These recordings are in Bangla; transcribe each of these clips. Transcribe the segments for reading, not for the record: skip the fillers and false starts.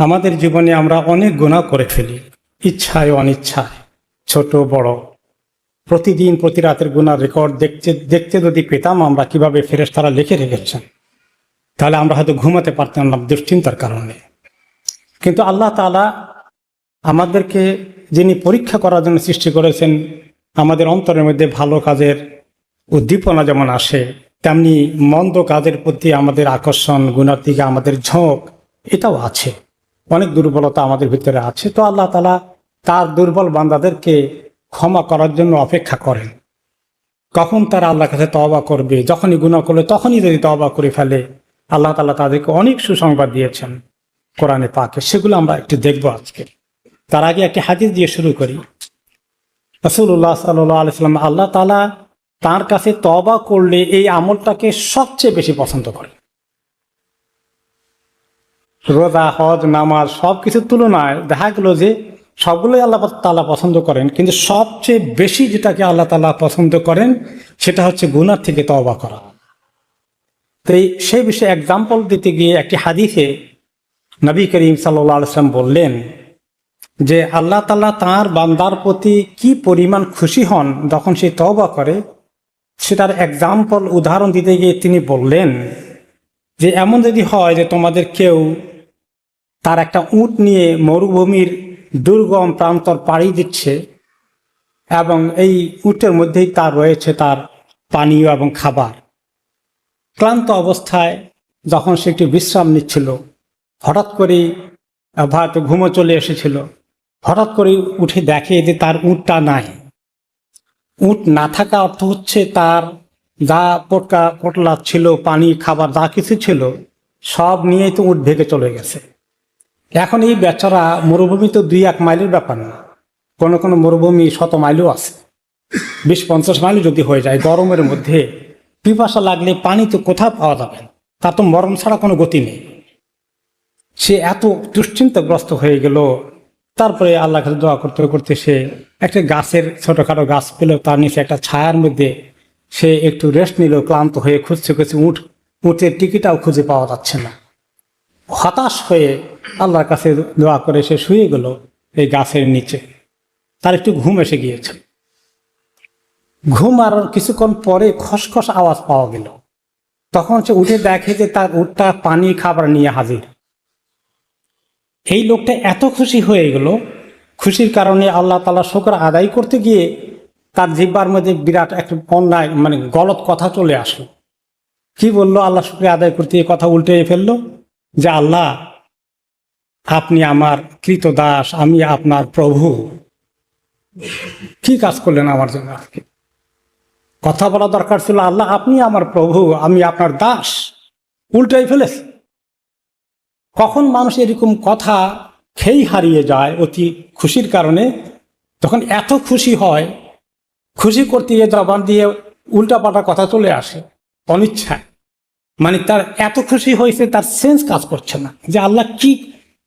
আমাদের জীবনে আমরা অনেক গুনাহ করে ফেলি, ইচ্ছায় অনিচ্ছায়, ছোট বড়। প্রতিদিন প্রতি রাতের গুনার রেকর্ড দেখতে দেখতে যদি পেতাম আমরা কিভাবে ফেরেশতারা লিখে রেখেছেন, তাহলে আমরা হয়তো ঘুমাতে পারতাম না দুশ্চিন্তার কারণে। কিন্তু আল্লাহ তাআলা আমাদেরকে যিনি পরীক্ষা করার জন্য সৃষ্টি করেছেন, আমাদের অন্তরের মধ্যে ভালো কাজের উদ্দীপনা যেমন আসে, তেমনি মন্দ কাজের প্রতি আমাদের আকর্ষণ, গুনার দিকে আমাদের ঝোঁক এটাও আছে। অনেক দুর্বলতা আমাদের ভিতরে আছে। তো আল্লাহ তাআলা তার দুর্বল বান্দাদেরকে ক্ষমা করার জন্য অপেক্ষা করেন। কখন তারা আল্লাহর কাছে তওবা করবে, যখনই গুনাহ করলে তখনই যদি তওবা করে ফেলে, আল্লাহ তাআলা তাদেরকে অনেক সুসংবাদ দিয়েছেন কোরআনে পাকে। সেগুলো আমরা একটু দেখব আজকে। তার আগে একটি হাদিস দিয়ে শুরু করি। রাসূলুল্লাহ সাল্লাল্লাহু আলাইহি ওয়াসাল্লাম, আল্লাহ তাআলা তার কাছে তওবা করলে এই আমলটাকে সবচেয়ে বেশি পছন্দ করেন। রোজা, হজ, নামাজ সব কিছুর তুলনায় দেখা গেল যে সবগুলোই আল্লাহ তাআলা পছন্দ করেন, কিন্তু সবচেয়ে বেশি যেটাকে আল্লাহ তাআলা পছন্দ করেন সেটা হচ্ছে গুনাহ থেকে তওবা করা। তো সেই বিষয়ে এক্সাম্পল দিতে গিয়ে একটি হাদিসে নবী করিম সাল্লাল্লাহু আলাইহি ওয়াসাল্লাম বললেন যে আল্লাহ তাআলা তাঁর বান্দার প্রতি কি পরিমাণ খুশি হন যখন সে তওবা করে, সেটার এক্সাম্পল উদাহরণ দিতে গিয়ে তিনি বললেন যে এমন যদি হয় যে তোমাদের কেউ তার একটা উট নিয়ে মরুভূমির দুর্গম প্রান্তর পাড়ি দিচ্ছে এবং এই উটের মধ্যেই তার রয়েছে তার পানীয় এবং খাবার। ক্লান্ত অবস্থায় যখন সে একটু বিশ্রাম নিচ্ছিল, হঠাৎ করেই হয়তো ঘুমো চলে এসেছিল, হঠাৎ করে উঠে দেখে যে তার উটটা নাই। উট না থাকা অর্থ হচ্ছে তার যা পোটলা ছিল, পানি, খাবার যা কিছু ছিল সব নিয়েই তো উট ভেগে চলে গেছে। এখন এই বেচারা, মরুভূমি তো 2-1 মাইলের ব্যাপার না, কোনো কোনো মরুভূমি 100 মাইলও আছে, 20-50 মাইলও যদি হয়ে যায়। গরমের মধ্যে পিপাসা লাগলে পানি তো কোথাও পাওয়া যাবে না, তার তো মরণ ছাড়া কোনো গতি নেই। সে এত দুশ্চিন্তাগ্রস্ত হয়ে গেল। তারপরে আল্লাহর কাছে দোয়া করতে করতে সে একটা গাছের, ছোটখাটো গাছ পেল, তার নিচে একটা ছায়ার মধ্যে সে একটু রেস্ট নিল। ক্লান্ত হয়ে খুঁজছে উটের টিকিটাও খুঁজে পাওয়া যাচ্ছে না। হতাশ হয়ে আল্লাহর কাছে দোয়া করে সে শুয়ে গেল এই গাছের নিচে। তার একটু ঘুম এসে গিয়েছে। ঘুম আর কিছুক্ষণ পরে খসখস আওয়াজ পাওয়া গেল। তখন সে উঠে দেখে যে তার উটটা পানি, খাবার নিয়ে হাজির। এই লোকটা এত খুশি হয়ে গেল, খুশির কারণে আল্লাহ তাআলা শুকর আদায় করতে গিয়ে তার জিহ্বার মধ্যে বিরাট একটা অন্যায়, গলত কথা চলে আসলো। কি বললো? আল্লাহ শুকরিয়া আদায় করতে গিয়ে কথা উল্টে ফেললো যে আল্লাহ, আপনি আমার কৃতদাস, আমি আপনার প্রভু। কি কাজ করলেন আমার জন্য? আজকে কথা বলা দরকার ছিল আল্লাহ আপনি আমার প্রভু, আমি আপনার দাস। উল্টাই ফেলেছে। কখন মানুষ এরকম কথা খেই হারিয়ে যায় অতি খুশির কারণে, তখন এত খুশি হয়, খুশি করতে গিয়ে জবান দিয়ে উল্টাপাল্টা কথা চলে আসে অনিচ্ছায়। তার এত খুশি হয়েছে, তার সেন্স কাজ করছে না যে আল্লাহ কি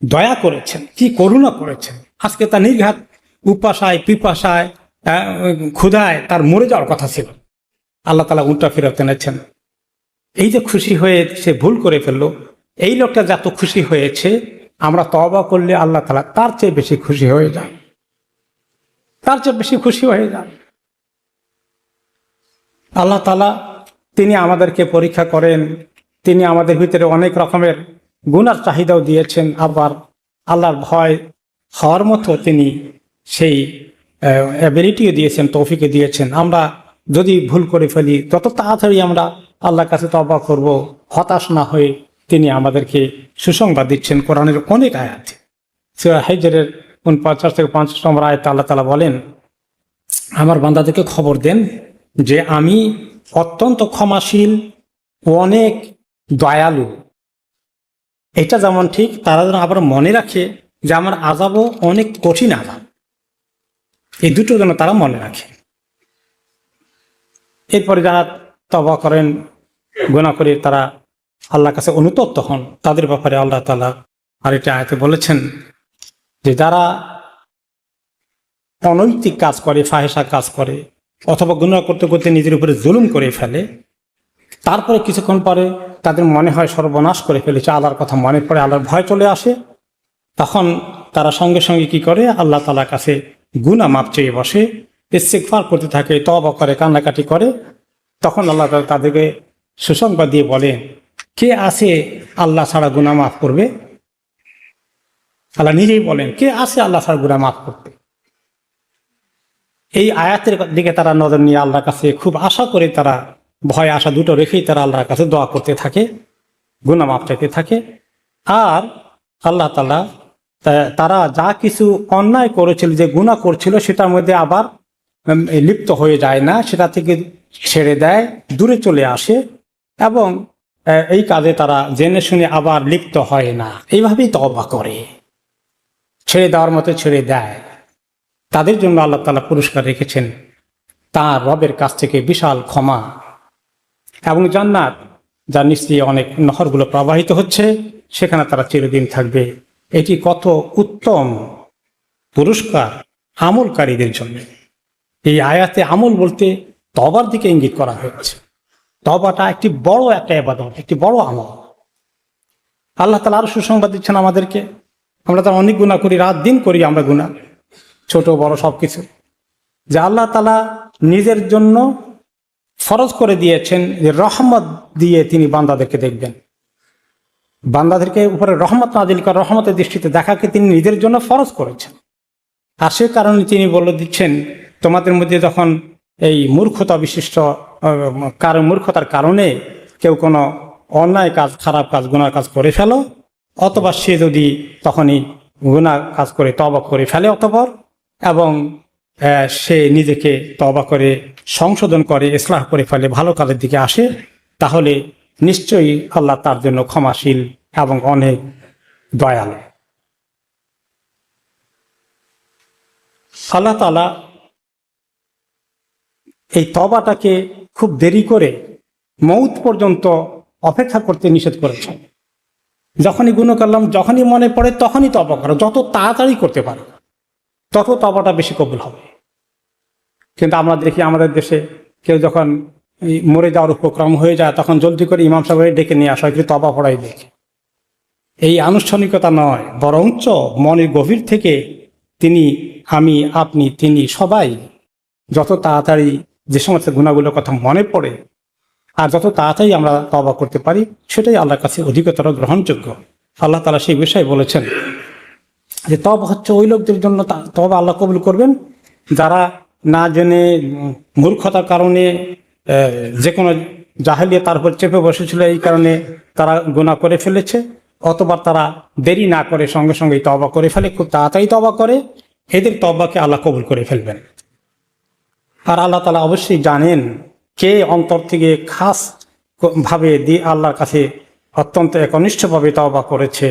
দয়া করেছেন, কি করুণা করেছেন। আজকে তার নির্ঘাত উপাসায়, পিপাসায়, ক্ষুধায় তার মরে যাওয়ার কথা ছিল, আল্লাহ তাআলা উল্টা ফেরত এনেছেন। এই যে খুশি হয়ে সে ভুল করে ফেললো, এই লোকটা যত খুশি হয়েছে, আমরা তওবা করলে আল্লাহ তাআলা তার চেয়ে বেশি খুশি হয়ে যান, তার চেয়ে বেশি খুশি হয়ে যান। আল্লাহ তাআলা তিনি আমাদেরকে পরীক্ষা করেন, তিনি আমাদের ভিতরে অনেক রকমের গুনার চাহিদাও দিয়েছেন, আবার আল্লাহর ভয় হওয়ার মতো তিনি সেই অ্যাবিলিটিও দিয়েছেন, তৌফিকও দিয়েছেন। আমরা যদি ভুল করে ফেলি, যত তাড়াতাড়ি আমরা আল্লাহর কাছে তওবা করব, হতাশ না হয়ে তিনি আমাদেরকে সুসংবাদ দিচ্ছেন কোরআনের অনেক আয়াত। সূরা হিজরের 49-50 নম্বর আয়াতে আল্লাহ তাআলা বলেন, আমার বান্দাদেরকে খবর দেন যে আমি অত্যন্ত ক্ষমাশীল ও অনেক দয়ালু। এটা যেমন ঠিক, তারা যেন আবার মনে রাখে যে আমার আযাবও অনেক কঠিন আযাব। এই দুটো যেন তারা মনে রাখে। এরপরে যারা তওবা করেন, গুনাহ করে তারা আল্লাহর কাছে অনুতপ্ত হন, তাদের ব্যাপারে আল্লাহ তাআলা আরেকটি আয়াতে বলেছেন যে যারা অনৈতিক কাজ করে, ফাহেসা কাজ করে, অথবা গুনাহ করতে করতে নিজের উপরে জুলুম করে ফেলে, তারপরে কিছুক্ষণ পরে তাদের মনে হয় সর্বনাশ করে ফেলেছে, আল্লাহর কথা মনে পড়ে, আল্লাহর ভয় চলে আসে, তখন তারা সঙ্গে সঙ্গে কি করে, আল্লাহ তাআলার কাছে গুনাহ মাপ চেয়ে বসে, ইস্তিগফার করতে থাকে, তওবা করে, কান্নাকাটি করে। তখন আল্লাহ তাআলা তাদেরকে সুসংবাদ দিয়ে বলেন, কে আছে আল্লাহ ছাড়া গুনাহ মাফ করবে? আল্লাহ নিজেই বলেন, কে আছে আল্লাহ ছাড়া গুনাহ মাফ করবে? এই আয়াতের দিকে তারা নজর নিয়ে আল্লাহর কাছে খুব আশা করে, তারা ভয় আশা দুটো রেখেই তারা আল্লাহর কাছে দোয়া করতে থাকে, গুনাহ মাফ চাইতে থাকে। আর আল্লাহ তাআলা তারা যা কিছু অন্যায় করেছিল, যে গুনাহ করছিল, সেটার মধ্যে আবার লিপ্ত হয়ে যায় না, সেটা থেকে ছেড়ে দেয়, দূরে চলে আসে, এবং এই কাজে তারা জেনে শুনে আবার লিপ্ত হয় না। এইভাবেই তওবা করে, ছেড়ে দেওয়ার মতো ছেড়ে দেয়। তাদের জন্য আল্লাহ তাআলা পুরস্কার রেখেছেন তার রবের কাছ থেকে বিশাল ক্ষমা এবং জান্নাত, যার নিচ দিয়ে অনেক নহরগুলো প্রবাহিত হচ্ছে, সেখানে তারা চিরদিন থাকবে। এটি কত উত্তম পুরস্কার আমলকারীদের জন্য। এই আয়াতে আমল বলতে তওবার দিকে ইঙ্গিত করা হয়েছে। তওবাটা একটি বড় একটা ইবাদত, একটি বড় আমল। আল্লাহ তাআলা আরো সুসংবাদ দিচ্ছেন আমাদেরকে। আমরা তো অনেক গুনাহ করি, রাত দিন করি আমরা গুনাহ, ছোট বড় সব কিছু, যে আল্লাহ তাআলা নিজের জন্য ফরজ করে দিয়েছেন যে রহমত দিয়ে তিনি বান্দাদেরকে দেখবেন, বান্দাদেরকে উপরে রহমত নাজিল করা, রহমতের দৃষ্টিতে দেখাকে তিনি নিজের জন্য ফরজ করেছেন। আর সে কারণে তিনি বলে দিচ্ছেন, তোমাদের মধ্যে যখন এই মূর্খতা বিশিষ্ট মূর্খতার কারণে কেউ কোনো অন্যায় কাজ, খারাপ কাজ, গুনাহ কাজ করে ফেলো, অথবা সে যদি তখনই গুনাহ কাজ করে তওবা করে ফেলে অতঃপর, এবং সে নিজেকে তওবা করে সংশোধন করে, ইসলাহ করে ফেলে, ভালো কাজের দিকে আসে, তাহলে নিশ্চয়ই আল্লাহ তার জন্য ক্ষমাশীল এবং অনেক দয়ালু। আল্লাহ তাআলা এই তওবাটাকে খুব দেরি করে মৌত পর্যন্ত অপেক্ষা করতে নিষেধ করেছেন। যখনই গুনাহ করলাম, যখনই মনে পড়ে, তখনই তওবা করো। যত তাড়াতাড়ি করতে পারো তত তওবাটা বেশি কবুল হবে। কিন্তু আমরা দেখি আমাদের দেশে কেউ যখন মরে যাওয়ার উপক্রম হয়ে যায়, তখন জলদি করে ইমাম সাহেব ডেকে নিয়ে আসা হয়, কিন্তু তওবা পড়াই দেখে। এই আনুষ্ঠানিকতা নয়, বরঞ্চ মনের গভীর থেকে তিনি, আমি, আপনি, তিনি সবাই যত তাড়াতাড়ি যে সমস্ত গুনাহগুলোর কথা মনে পড়ে আর যত তাড়াতাড়ি আমরা তওবা করতে পারি, সেটাই আল্লাহর কাছে অধিকতর গ্রহণযোগ্য। আল্লাহ তাআলা সেই বিষয়ে বলেছেন যে তওবা হচ্ছে ওই লোকদের জন্য, তওবা আল্লাহ কবুল করবেন যারা না জেনে মূর্খতার কারণে যে কোনো জাহেলিয়া তার উপর চেপে বসেছিল, এই কারণে তারা গুনাহ করে ফেলেছে, অথবা তারা দেরি না করে সঙ্গে সঙ্গেই তওবা করে ফেলে, খুব তাড়াতাড়ি তওবা করে, এদের তওবাকে আল্লাহ কবুল করে ফেলবেন। আর আল্লাহ তাআলা অবশ্যই জানেন কে অন্তর থেকে খাস ভাবে দিয়ে আল্লাহর কাছে অত্যন্ত একনিষ্ঠভাবে তওবা করেছে,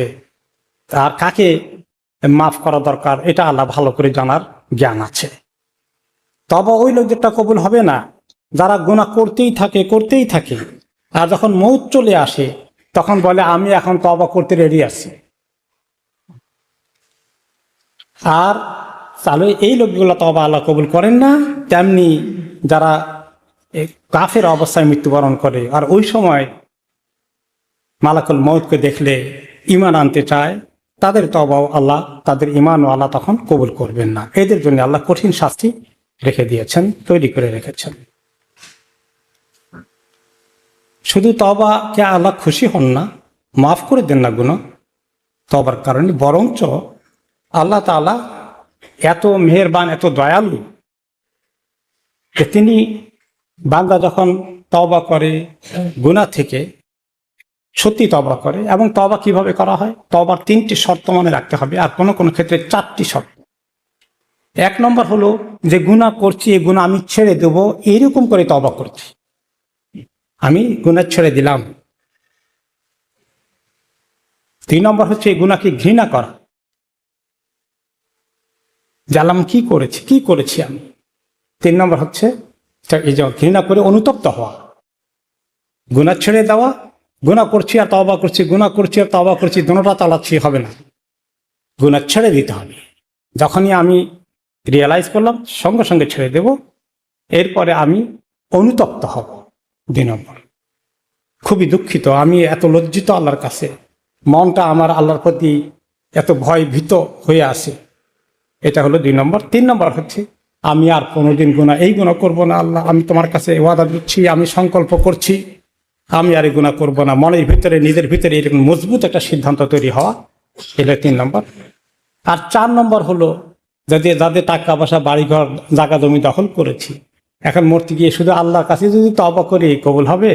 আর কাকে মাফ করা দরকার, এটা আল্লাহ ভালো করে জানার জ্ঞান আছে। তওবা ওই লোকদেরটা কবুল হবে না যারা গুনাহ করতেই থাকে, আর যখন মৌত চলে আসে তখন বলে আমি এখন তওবা করতে রেডি আছি। আর তাহলে এই লোকগুলো তওবা আল্লাহ কবুল করেন না। তেমনি যারা কাফের অবস্থায় মৃত্যুবরণ করে, আর ওই সময় মালাকুল মউতকে দেখলে ঈমান আনতে চায়, তাদের তওবাও আল্লাহ, তাদের ঈমানও আল্লাহ তখন কবুল করবেন না। এদের জন্য আল্লাহ কঠিন শাস্তি রেখে দিয়েছেন, তৈরি করে রেখেছেন। শুধু তওবাকে আল্লাহ খুশি হন না, মাফ করে দেন না গুনাহ তওবার কারণে, বরঞ্চ আল্লাহ তাআলা এত মেহেরবান, এত দয়ালু যে তিনি বান্দা যখন তওবা করে গুনাহ থেকে, সত্যি তওবা করে, এবং তওবা কিভাবে করা হয়, তওবার 3টি শর্ত মনে রাখতে হবে, আর কোনো কোনো ক্ষেত্রে 4টি শর্ত। 1 নম্বর হলো যে গুনাহ করছি, এই গুনাহ আমি ছেড়ে দেবো, এইরকম করে তওবা করছি, আমি গুনাহ ছেড়ে দিলাম। 2 নম্বর হচ্ছে এই গুনাহকে ঘৃণা করা, জানলাম কি করেছি আমি। 3 নম্বর হচ্ছে এই যে ঘৃণা করে অনুতপ্ত হওয়া, গুনাহ ছেড়ে দেওয়া, গুনাহ করছি আর তওবা করছি, গুনাহ করছি আর তওবা করছি, দুটোটা চালাচ্ছি হবে না, গুনাহ ছেড়ে দিতে হবে। যখনই আমি রিয়েলাইজ করলাম, সঙ্গে সঙ্গে ছেড়ে দেব, এরপরে আমি অনুতপ্ত হব। 2 নম্বর, খুবই দুঃখিত, আমি এত লজ্জিত আল্লাহর কাছে, মনটা আমার আল্লাহর প্রতি এত ভয় ভীত হয়ে আসে। এটা হলো 2 নম্বর। 3 নম্বর হচ্ছে আমি আর কোনোদিন এই গুনাহ করব না আল্লাহ, আমি তোমার কাছে ওয়াদা দিচ্ছি, আমি সংকল্প করছি আমি আর এই গুনাহ করব না। মনের ভিতরে নিজের ভিতরে এরকম মজবুত একটা সিদ্ধান্ত তৈরি হওয়া, এটা 3 নম্বর। আর 4 নম্বর হলো যাদের টাকা পয়সা বাড়িঘর জায়গা জমি দখল করেছি, এখন মরতে গিয়ে শুধু আল্লাহর কাছে যদি তওবা করি কবুল হবে?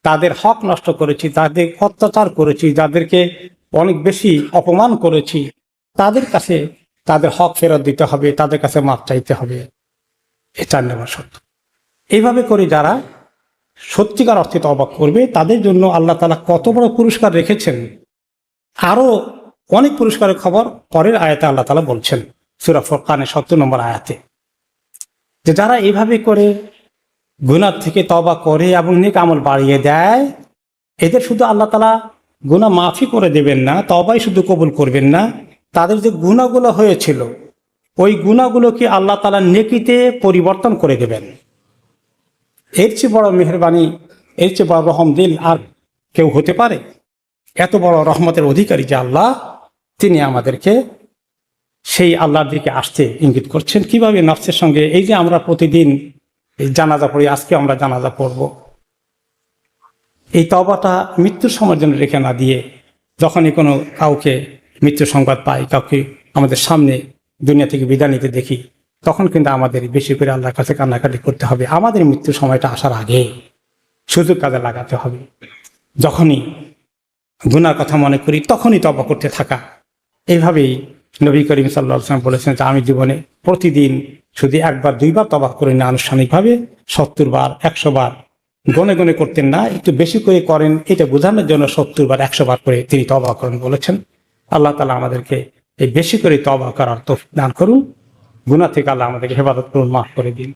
তাদের হক নষ্ট করেছি, তাদের অত্যাচার করেছি, যাদেরকে অনেক বেশি অপমান করেছি, তাদের কাছে তাদের হক ফেরত দিতে হবে, তাদের কাছে মাপ চাইতে হবে। এ 4 নম্বর শর্ত। এইভাবে করে যারা সত্যিকার অর্থে তওবা করবে তাদের জন্য আল্লাহ তাআলা কত বড় পুরস্কার রেখেছেন, আরো অনেক পুরস্কারের খবর পরের আয়াতে আল্লাহ তাআলা বলছেন, সূরা ফুরকানের 70 নম্বর আয়াতে, যে যারা এইভাবে করে গুনাহ থেকে তওবা করে এবং নেক আমল বাড়িয়ে দেয়, এদের শুধু আল্লাহ তাআলা গুনাহ মাফি করে দেবেন না, তওবাই শুধু কবুল করবেন না, তাদের যে গুনাহগুলো হয়েছিল ওই গুনাহগুলোকে আল্লাহ তাআলা নেকিতে পরিবর্তন করে দেবেন। এর চেয়ে বড় মেহেরবানি, এর চেয়ে বড় রহমদিল আর কেউ হতে পারে? এত বড় রহমতের অধিকারী যে আল্লাহ, তিনি আমাদেরকে সেই আল্লাহর দিকে আসতে ইঙ্গিত করছেন। কিভাবে? নফসের সঙ্গে। এই যে আমরা প্রতিদিন জানাজা পড়ি, আজকে আমরা জানাজা পড়ব, এই তওবাটা মৃত্যুর সময়ের জন্য রেখে না দিয়ে যখনই কোনো কাউকে মৃত্যুর সংবাদ পাই, কাউকে আমাদের সামনে দুনিয়া থেকে বিদায় নিতে দেখি, তখন কিন্তু আমাদের বেশি করে আল্লাহর কাছে কান্নাকাটি করতে হবে। আমাদের মৃত্যুর সময়টা আসার আগে সুযোগ কাজে লাগাতে হবে। যখনই গুনার কথা মনে করি তখনই তওবা করতে থাকা। এইভাবেই নবী করিম সাল্লাল্লাহু আলাইহি ওয়াসাল্লাম বলেছেন যে আমি জীবনে প্রতিদিন শুধু 1 বার 2 বার তওবা করি না, আনুষ্ঠানিকভাবে 70 বার 100 বার গনে গনে করতেন না, একটু বেশি করে করেন, এটা বোঝানোর জন্য 70 বার 100 বার করে তিনি তওবা করেন বলেছেন। আল্লাহ তাআলা আমাদেরকে এই বেশি করে তওবা করার তৌফিক দান করুন। গুনাহ থেকে আল্লাহ আমাদেরকে হেফাজত করুন, মাফ করে দিন।